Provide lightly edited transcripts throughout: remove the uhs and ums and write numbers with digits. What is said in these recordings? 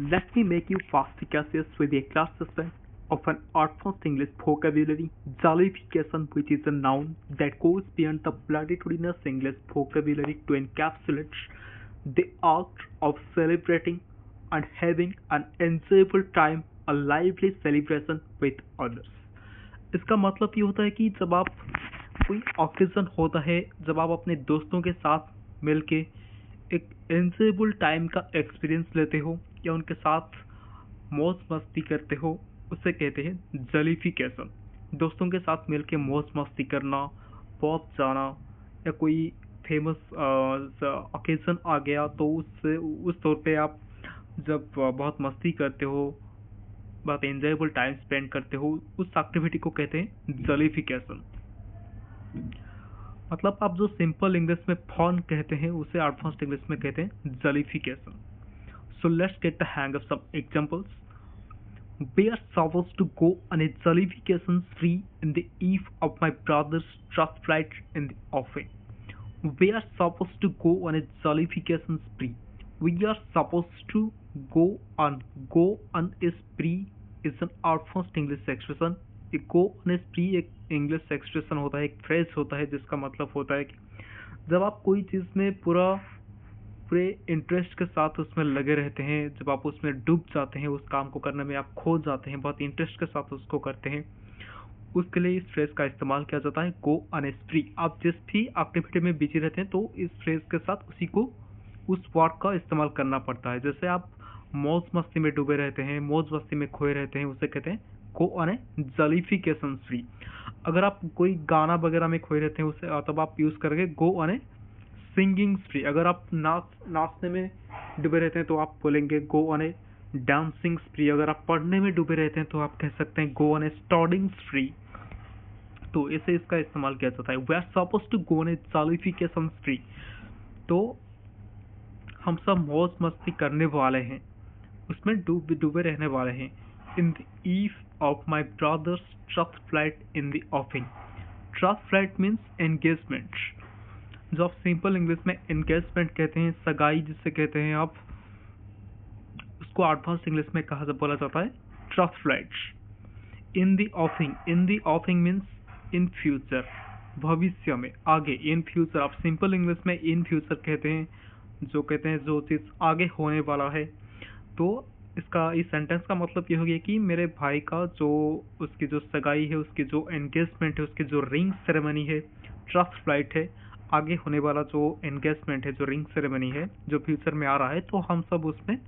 Let me make you fast efficacious with a class system of an advanced English vocabulary, jollification, which is a noun that goes beyond the platitudinous English vocabulary to encapsulate the act of celebrating and having an enjoyable time, a lively celebration with others. इसका मतलब ये होता है कि जब आप कोई occasion होता है, जब आप अपने दोस्तों के साथ मिलके एक एंजॉयबल टाइम का एक्सपीरियंस लेते हो या उनके साथ मौज मस्ती करते हो, उसे कहते हैं जलीफिकेशन। दोस्तों के साथ मिलके मौज मस्ती करना, पॉप जाना या कोई फेमस ओकेजन आ गया तो उस तौर पे आप जब बहुत मस्ती करते हो, बहुत एंजॉयबल टाइम स्पेंड करते हो, उस एक्टिविटी को कहते हैं जलीफिकेशन। मतलब आप जो सिंपल इंग्लिश में फन कहते हैं उसे एडवांस्ड इंग्लिश में कहते हैं jollification. So let's get the hang of some examples. We are supposed to go on a jollification spree in the eve of my brother's trust flight in the offing. We are supposed to go on a jollification spree. We are supposed to go on a spree is an advanced English expression. एक go on a spree एक English expression होता है, एक phrase होता है जिसका मतलब होता है कि जब आप कोई चीज़ में पूरे इंटरेस्ट के साथ उसमें लगे रहते हैं, जब आप उसमें डूब जाते हैं, उस काम को करने में आप खो जाते हैं, बहुत इंटरेस्ट के साथ उसको करते हैं, उसके लिए इस फ्रेज का इस्तेमाल किया जाता है गो ऑन ए स्प्री। आप जिस भी एक्टिविटी में बिजी रहते हैं तो इस फ्रेज के साथ उस वर्ड का इस्तेमाल करना पड़ता है। जैसे आप मौज मस्ती में डूबे रहते हैं, मौज मस्ती में खोए रहते हैं, उसे कहते हैं गो ऑन ए जलीफिकेशन स्प्री। अगर आप कोई गाना वगैरह में खोए रहते हैं उसे तब आप यूज करेंगे गो ऑन ए सिंगिंग स्प्री। अगर आप नाचने में डूबे रहते हैं तो आप बोलेंगे गो ऑन ए डांसिंग स्प्री। अगर आप पढ़ने में डूबे रहते हैं तो आप कह सकते हैं गो ऑन ए स्टडिंग स्प्री। तो ऐसे इसका इस्तेमाल किया जाता है। We are suppose to go on a jollification spree. तो हम सब मौज मस्ती करने वाले हैं, उसमें डूबे रहने वाले हैं। In the eve of my brothers trust flight in the ऑफिंग। Trust flight means engagement, जो आप सिंपल इंग्लिश में एंगेजमेंट कहते हैं, सगाई जिसे कहते हैं आप, उसको एडवांस इंग्लिश में बोला जाता है trust flight. In the ऑफिंग means in future, भविष्य में, आगे। इन फ्यूचर आप सिंपल इंग्लिश में इन फ्यूचर कहते हैं, जो चीज़ आगे होने वाला है। तो इस सेंटेंस का मतलब ये हो गया कि मेरे भाई का उसकी जो सगाई है, उसकी जो एंगेजमेंट है, उसकी जो रिंग सेरेमनी है, ट्रस्ट फ्लाइट है, आगे होने वाला जो एंगेजमेंट है, जो रिंग सेरेमनी है, जो फ्यूचर में आ रहा है, तो हम सब उसमें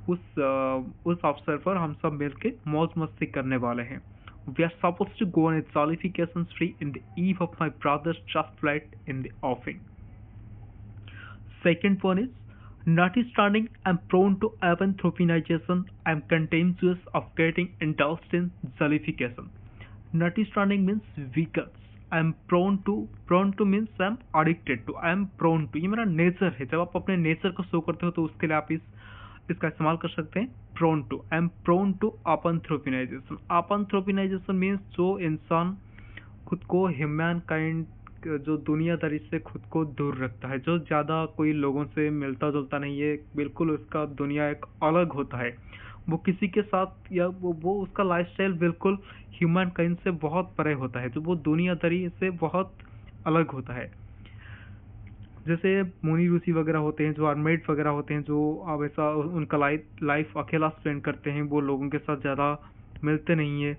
उस अवसर पर हम सब मिलके मौज मस्ती करने वाले हैं। We are supposed to go on a jollification spree in the eve of my brother's trust flight in the offing. Second one is, notwithstanding I'm prone to anthropization, I'm contemptuous of getting indulged in jollification. Notwithstanding means because. I'm prone to means I'm addicted to. I'm prone to, ये मेरा nature है। जब आप अपने nature को show करते हो तो उसके लिए आप इसका इस्तेमाल कर सकते हैं prone to. I am prone to apanthropinization. Apanthropinization means जो इंसान खुद को ह्यूमन काइंड, जो दुनियादारी से खुद को दूर रखता है, जो ज़्यादा कोई लोगों से मिलता जुलता नहीं है, बिल्कुल उसका दुनिया एक अलग होता है, वो किसी के साथ या वो उसका लाइफस्टाइल बिल्कुल ह्यूमन काइंड से बहुत परे होता है, जो वो दुनियादारी से बहुत अलग होता है। जैसे मुनि ऋषि वगैरह होते हैं, जो अरमेड वगैरह होते हैं, जो अब ऐसा उनका लाइफ अकेला स्पेंड करते हैं, वो लोगों के साथ ज़्यादा मिलते नहीं है,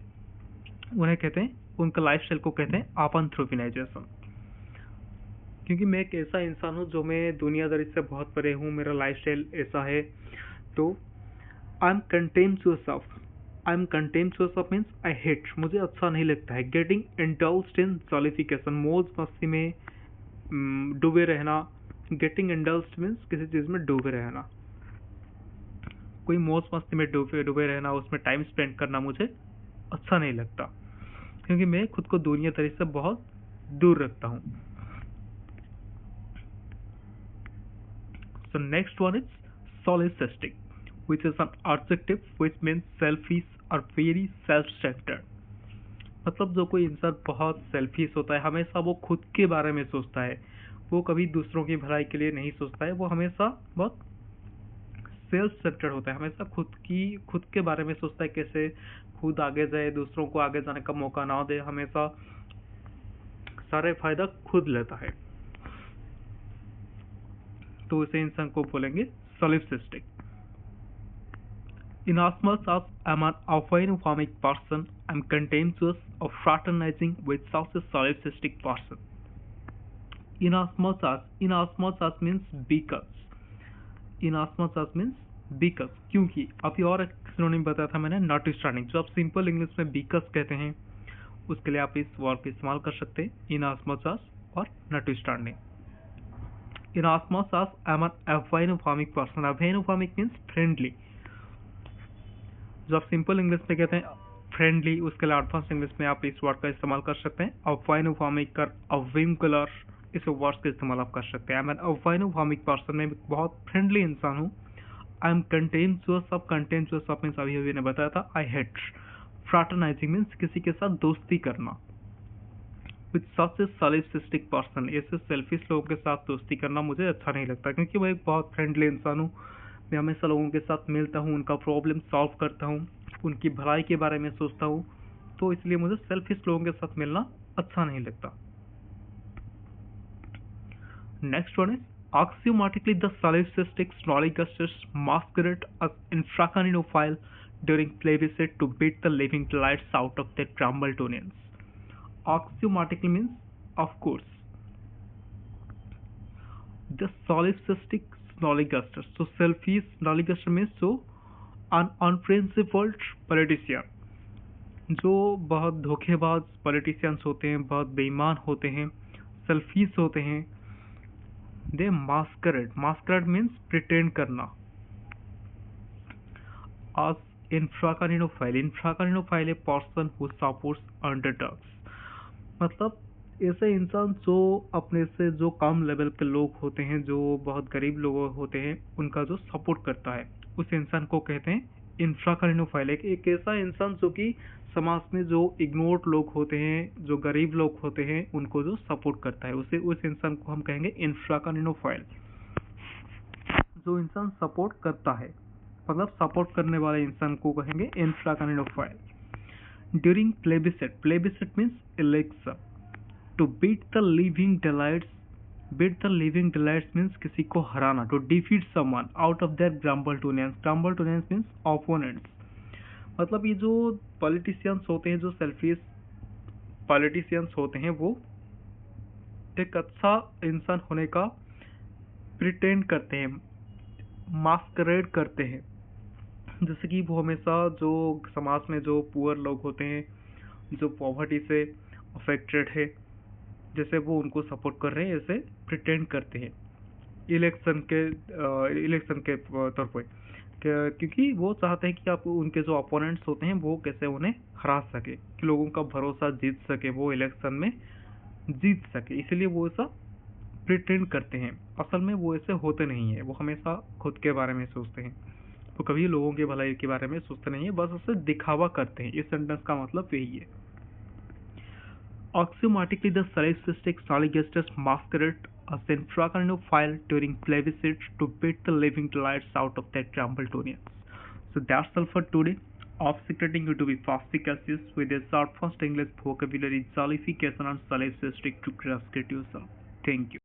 उन्हें कहते हैं, उनका लाइफस्टाइल को कहते हैं अपेंथ्रोपिनाइजेशन। क्योंकि मैं एक ऐसा इंसान हूँ जो मैं दुनियादारी से बहुत परे हूँ, मेरा लाइफस्टाइल ऐसा है, तो I am contemptuous of means I hate, मुझे अच्छा नहीं लगता है। गेटिंग इंडल्ज्ड इन जॉलिफिकेशन, मौज मस्ती में डूबे रहना। गेटिंग इंडल्ज्ड मीन्स किसी चीज़ में डूबे रहना, कोई मौज मस्ती में डूबे रहना, उसमें टाइम स्पेंड करना मुझे अच्छा नहीं लगता, क्योंकि मैं खुद को दुनियादारी से बहुत दूर रखता हूँ। So next one is solipsistic, which is an adjective which means selfish or very self-centered. मतलब जो कोई इंसान बहुत सेल्फिश होता है, हमेशा वो खुद के बारे में सोचता है, वो कभी दूसरों की भलाई के लिए नहीं सोचता है, वो हमेशा बहुत सेल्फ सेंटर्ड होता है, हमेशा खुद के बारे में सोचता है, कैसे खुद आगे जाए, दूसरों को आगे जाने का मौका ना दे, हमेशा सारे फायदा खुद लेता है, तो इसे इंसान को बोलेंगे सॉलिपसिस्टिक। In as much as I'm an opiniophonic person, I'm contemptuous of fraternizing with such a solipsistic person. In as much as means because. In as much as means because. क्योंकि अभी और एक सिनोनिम बताया था मैंने, notwithstanding, जो आप simple English में because कहते हैं, उसके लिए आप इस वर्ड का इस्तेमाल कर सकते हैं, in as much as और notwithstanding. In as much as I'm an opiniophonic person. Opiniophonic means friendly. जो आप सिंपल इंग्लिश में कहते हैं फ्रेंडली, उसके लिए एडवांस इंग्लिश में आप इस वर्ड का इस्तेमाल कर सकते हैं, अवाइनोफॉर्मिक कर, अविंकुलर, इस वर्ड्स का इस्तेमाल आप कर सकते हैं। आई एम एन अवाइनोफॉर्मिक पर्सन, मैं बहुत फ्रेंडली इंसान हूँ। आई एम कंटेंचुअस, अब कंटेंचुअस आप मीन्स अभी ने बताया था। आई हेट फ्रैटरनाइजिंग मीन्स किसी के साथ दोस्ती करना। विद सच ए सॉलिपसिस्टिक पर्सन, ऐसे सेल्फिश लोगों के साथ दोस्ती करना मुझे अच्छा नहीं लगता, क्योंकि मैं एक बहुत फ्रेंडली इंसान हूँ। मैं हमेशा लोगों के साथ मिलता हूँ, उनका प्रॉब्लम सॉल्व करता हूँ, उनकी भलाई के बारे में सोचता हूँ, तो इसलिए मुझे सेल्फिश लोगों के साथ मिलना अच्छा नहीं लगता। Next one is axiomatically the solipsistic snollygusters masquerade as infracaninophile during plebiscite to beat the living daylights out of their Grambletonians. Axiomatically means of course. The solipsistic snollygusters, so selfish snollyguster means so an unprincipled politician, जो बहुत धोखेबाज politicians होते हैं, बहुत बेईमान होते हैं, selfish होते हैं। दे मास्करेड मीन्स प्रिटेंड करना। as infracaninophile a person who supports underdogs, मतलब ऐसे इंसान जो अपने से जो कम लेवल के लोग होते हैं, जो बहुत गरीब लोग होते हैं, उनका जो सपोर्ट करता है, उस इंसान को कहते हैं इंफ्राकारिनोफाइल। एक ऐसा इंसान जो कि समाज में जो इग्नोर्ड लोग होते हैं, जो गरीब लोग होते हैं, उनको जो सपोर्ट करता है, उस इंसान को हम कहेंगे इंफ्राकारिनोफाइल। जो इंसान सपोर्ट करता है, मतलब सपोर्ट करने वाले इंसान को कहेंगे infracaninophile. During plebiscite means election. To beat the living daylights means किसी को हराना। To defeat someone out of their grumbletonians means opponents. मतलब ये जो पॉलिटिशियंस होते हैं, जो सेल्फिश पॉलिटिशियंस होते हैं, वो एक अच्छा इंसान होने का प्रिटेंड करते हैं, मास्करेड करते हैं। जैसे कि वो हमेशा जो समाज में जो पुअर लोग होते हैं, जो पॉवर्टी से अफेक्टेड है, जैसे वो उनको सपोर्ट कर रहे हैं, ऐसे प्रिटेंड करते हैं इलेक्शन के तौर पर, क्योंकि वो चाहते हैं कि आप उनके जो अपोनेंट्स होते हैं वो कैसे उन्हें हरा सके, कि लोगों का भरोसा जीत सके, वो इलेक्शन में जीत सके, इसलिए वो ऐसा प्रिटेंड करते हैं। असल में वो ऐसे होते नहीं है, वो हमेशा खुद के बारे में सोचते हैं, तो कभी लोगों के भलाई के बारे में सोचते नहीं है, बस उससे दिखावा करते हैं। इस सेंटेंस का मतलब यही है। Axiomatically, the solipsistic snollygusters masquerade as infracarinophile during plebiscite to beat the living daylights out of their Grambletonians. So that's all for today. Obfuscating you to be perspicacious with a short first English vocabulary, jollification and solipsistic to grasp yourself. Thank you.